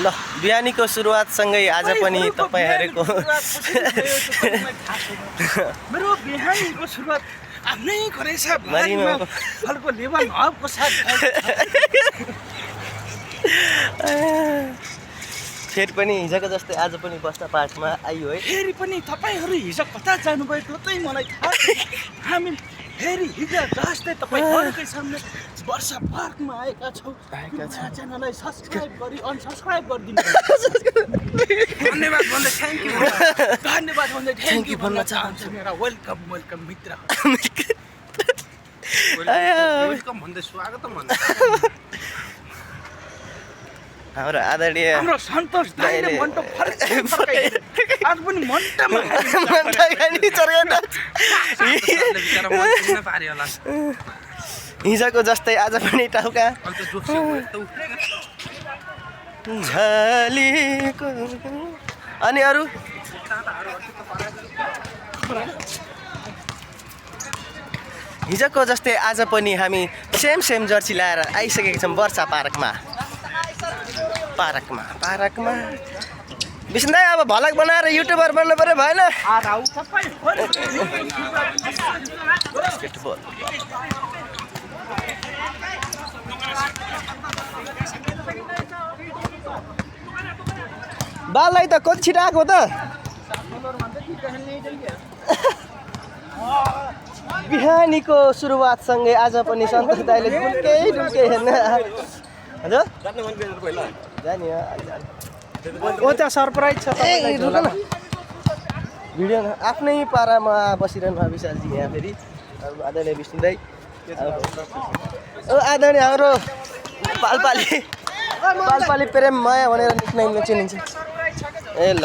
ल बिहानीको सुरुवातसँगै आज पनि तपाईहरुको मेरो बिहानीको सुरुवात आफ्नै गरेछ फलको लेबल हबको साथ फेरि पनि हिजोको जस्तै आज पनि बस्दा पार्कमा आइयो है। फेरि पनि तपाईहरु हिजो कता जानुभयो त्यो चाहिँ मलाई थाहा छैन। हामी फेरि हिजो जस्तै तपाईहरुकै सामने वर्षा पार्कमा आएका छौं। च्यानललाई सब्स्क्राइब गरी अनसब्स्क्राइब गरिदिनु। धन्यवाद भन्दै थ्यांक यू धन्यवाद भन्दै थ्यांक यू भन्न चाहन्छु मेरा वेलकम मित्र। वेलकम भन्दै स्वागतम भन्दै हाम्रो आदरणीय हाम्रो सन्तोष दाइले मन्टो फर्कै आज पनि मन्टामा खानी चर्केटा हिजोको जस्तै आज पनि टाउका झलीको अनि अरु हिजोको जस्तै आज पनि हामी सेम जर्सी लाएर आइसकेका छौँ वर्षा पार्कमा विष्णु दाइ अब भलक बनाएर युट्युबर बन्नु पर्यो भएन। बाललाई त कति छिटो आएको त बिहानीको सुरुवातसँगै आज पनि सन्तोष दाइले डुल्के हेर्न हजुर जाने ओ त्यहाँ सरप्राइज छ भिडियो आफ्नै पारामा बसिरहनु भयो विशालजी यहाँ फेरि आदरणीय विष्णु दाइ आदरणीय हाम्रो पालपाली प्रेम माया भनेर निक्नेमले चिनिन्छ ए ल